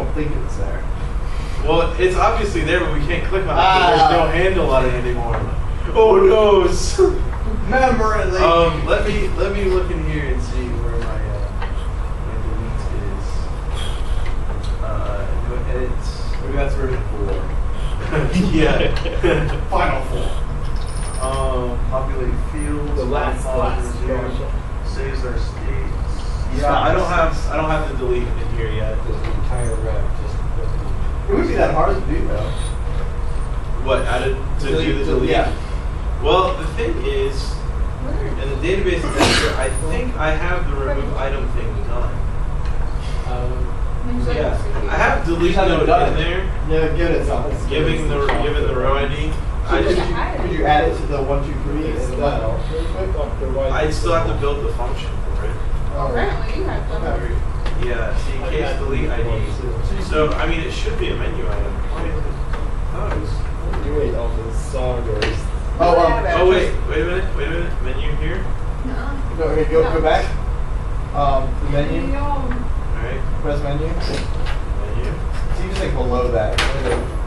don't think it's there. Well, it's obviously there, but we can't click on it because there's no handle on it anymore. Oh no! Memory. Let me look in here and see where my delete is. Edits. Maybe that's version 4. Yeah. Final 4. Populate fields. The last saves our states. Yeah, I don't have the delete in here yet. There's an entire rep just. It wouldn't be that hard to do though. What? To do the delete? Yeah. Well, the thing is, in the database administrator, I think I have the remove item thing done. Yeah, I have delete note in there. Yeah, give it something. Given the row ID. Could you add it to the 1, 2, 3 and done? I still have to build the function for it. Apparently you have done that. Yeah, see, case delete ID. So, I mean, it should be a menu item. You ate all the sagas. Oh, wait a minute. Menu here. Go back. The menu. Alright. Press menu. Menu. So you just like below that.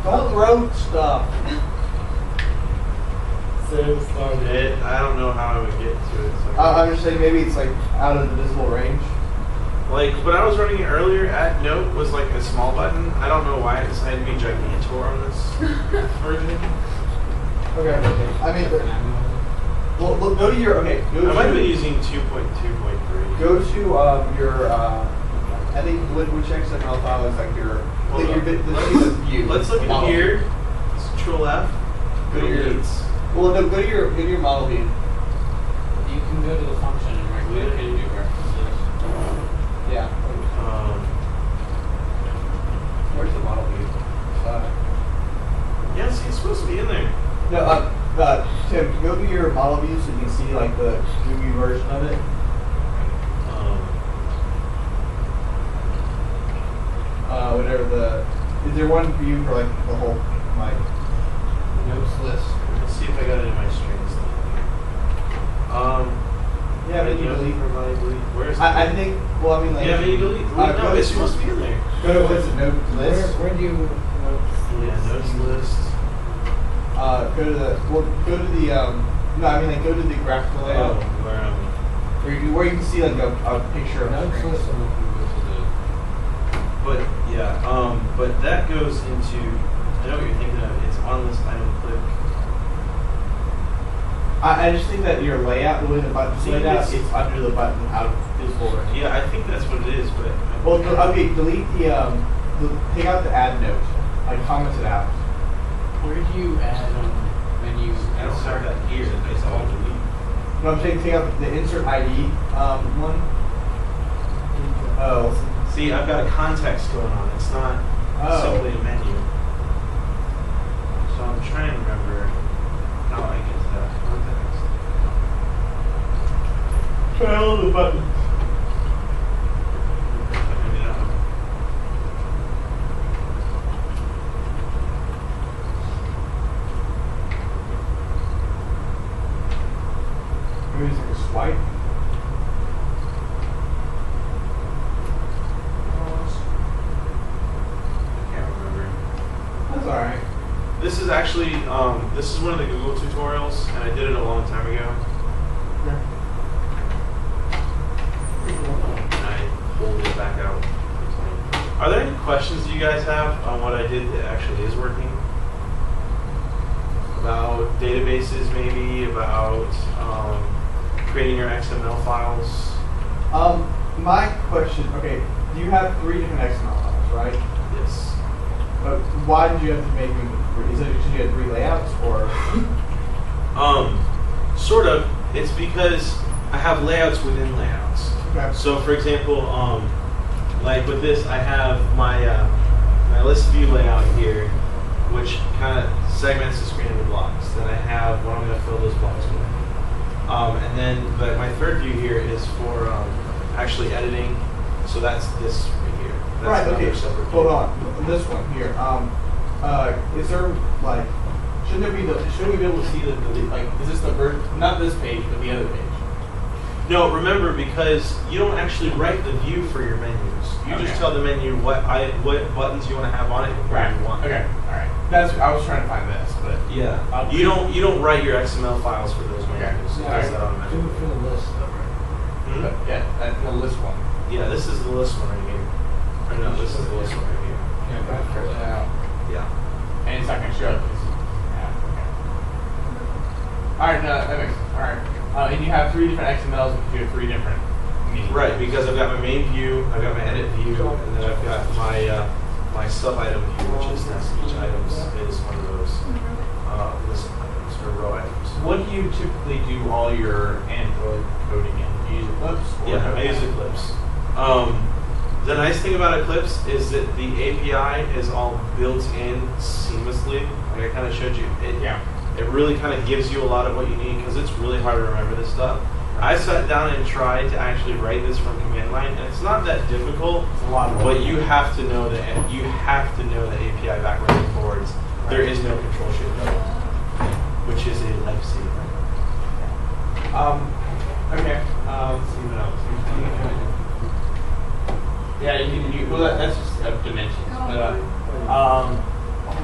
Don't road stuff. I don't know how I would get to it. So I'm just saying maybe it's like out of the visible range. Like when I was running it earlier, add note was like a small button. I don't know why it decided to be Gigantor on this version. Okay. I mean, well, go to your I might have been using 2.2.3. Go to your. I think which XML file is like your. View. Let's look at here. Control F. Go to your. Well, no, go to your model view. You can go to the function and regulate it and do references. Yeah. Where's the model view? Yeah, see, it's supposed to be in there. No, Tim, go to your model view so you can see like the GUI version of it. Whatever is there one view for like the whole like Notes list. Let's see if I got it in my strings. Yeah, menu delete. Where's I think. Well, I mean like. Yeah, menu delete. No, it's supposed to be in there. Go to what's it? Note list. Where do you Notes list. Go to the. Well, go to the. No, I mean like go to the graphical layout. Where you can see like a picture of notes the list. But yeah, but that goes into. I know what you're thinking of. It's on list item click. I just think that your layout, the way the button's laid out, it's under the button out of visible range. Yeah, I think that's what it is, but. Well, okay, delete take out the add note. Like comment it out. Where do you add menus? I don't have that here. It's all delete. No, I'm saying take out the insert ID one. Oh. See, I've got a context going on. It's not simply a menu. So I'm trying to remember how I get to that context. Try all the buttons. Maybe that one. Maybe it's like a swipe. Alright. This is actually, this is one of the Google tutorials, and I did it a long time ago. Okay. And I pulled it back out. Are there any questions you guys have on what I did that actually is working? About databases, maybe? About creating your XML files? My question, okay, you have 3 different XML files, right? Yes. But why did you have to make them 3? Is it because you had 3 layouts, or? Sort of. It's because I have layouts within layouts. Okay. So, for example, like with this, I have my my list view layout here, which kind of segments the screen into blocks. Then I have what I'm going to fill those blocks with. And then, but my third view here is for actually editing. So that's this right here. That's right. Okay. Separate Hold on. This one here. Is there like? Shouldn't we be able to see the like? Is this the version? Not this page, but the other page. No, remember, because you don't actually write the view for your menus. You just Okay. tell the menu what buttons you want to have on it and where you want. Okay. All right. I was trying to find this, but Yeah. You don't write your XML files for those menus. It does that automatically. Do it for the list, though, right? Hmm? but yeah, that's the list one. Yeah, this is the list one right here. Or no, this is the list one right here. Yeah, that's Check correct. that out. Yeah. And it's not gonna show. Yeah. Okay. All right. No, that makes sense. All right. And you have 3 different XMLs because you have 3 different media. Right, because I've got my main view, I've got my edit view, and then I've got my sub-item view, which is each items is one of those list items or row items. What do you typically do all your Android coding in? Do you use Eclipse? Or Yeah, I use Eclipse. The nice thing about Eclipse is that the API is all built in seamlessly. Like I kind of showed you. It really kind of gives you a lot of what you need because it's really hard to remember this stuff. I sat down and tried to actually write this from command line, and it's not that difficult. It's a lot of But work. you have to know the API backwards and forwards. There is no control shift button, which is a lifesaver. Okay. Let's see what else. Yeah, you can use. Well, that's just dimensions. But oh,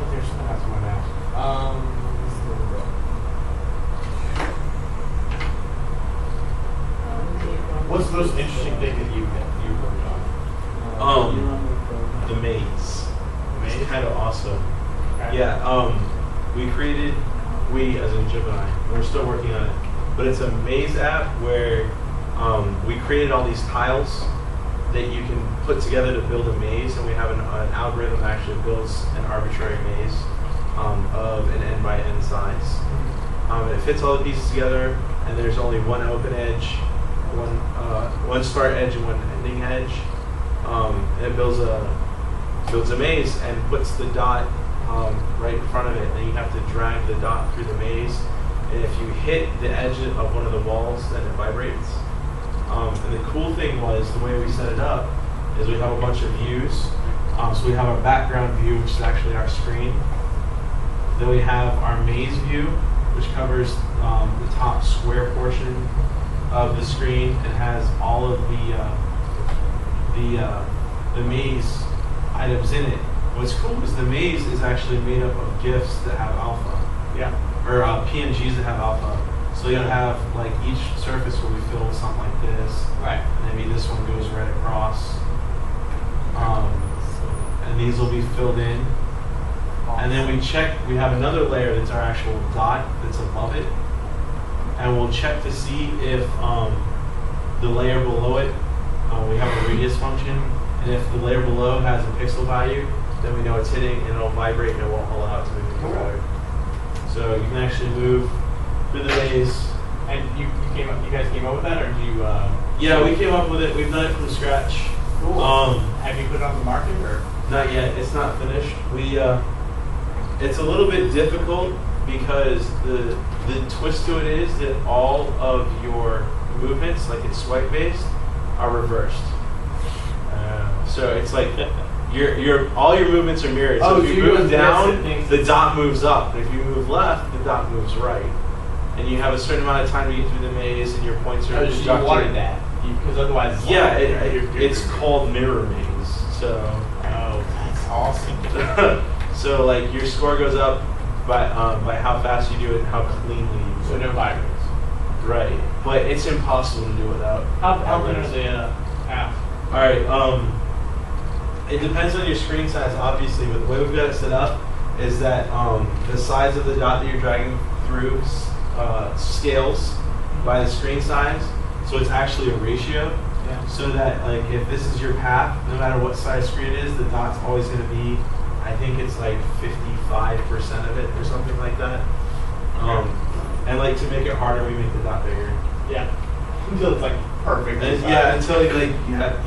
there's something else I want to ask. What's the most interesting thing that you worked on? The maze. The maze? It's kind of awesome. Okay. Yeah, we as in Jim and I, we're still working on it, but it's a maze app where we created all these tiles that you can put together to build a maze, and we have an algorithm that actually builds an arbitrary maze of an n by n size. It fits all the pieces together, and there's only one open edge, one start edge and one ending edge. And it builds a maze and puts the dot right in front of it, and you have to drag the dot through the maze. And if you hit the edge of one of the walls, then it vibrates. And the cool thing was the way we set it up is we have a bunch of views. So we have our background view, which is actually our screen. Then we have our maze view, which covers the top square portion of the screen and has all of the maze items in it. What's cool is the maze is actually made up of GIFs that have alpha. Yeah. Or PNGs that have alpha. So you'll have like each surface will be filled with something like this. Right. And maybe this one goes right across. And these will be filled in. And then we have another layer that's our actual dot that's above it. And we'll check to see if the layer below it, we have a radius function. And if the layer below has a pixel value, then we know it's hitting and it'll vibrate and it won't allow it to move any further. So you can actually move through the maze. And you guys came up with that, or do you? Yeah, we came up with it. We've done it from scratch. Cool. Have you put it on the market, or? Not yet. It's not finished. It's a little bit difficult because the twist to it is that all of your movements, like it's swipe based, are reversed. So it's like all your movements are mirrored. So if you move down, the dot moves up. And if you move left, the dot moves right. And you have a certain amount of time to get through the maze, and your points are Oh, so you wanted that, because otherwise. It's Yeah, like, it's called mirror maze. So. Oh, that's awesome. So like your score goes up by how fast you do it and how cleanly you do it. So no vibrates. Right, but it's impossible to do without. How good are the apps? All right. It depends on your screen size, obviously, but the way we've got it set up is that the size of the dot that you're dragging through scales by the screen size, so it's actually a ratio. Yeah. So that like if this is your path, no matter what size screen it is, the dot's always going to be, I think it's like 55% of it or something like that. And like to make it harder, we make the dot bigger. Yeah. Until it's like perfect. Yeah, until like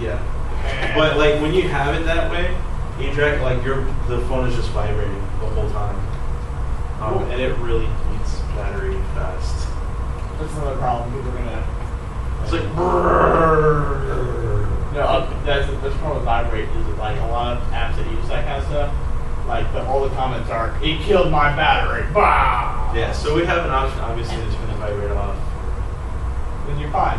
yeah. But like when you have it that way, you drag like the phone is just vibrating the whole time, and it really eats battery fast. That's another problem. People are gonna. It's like No, that's the problem with vibrate is that, like a lot of apps that use that kind of stuff, like all the comments are, "It killed my battery." Bah! Yeah, so we have an option obviously that's going to vibrate off. Then you're fine.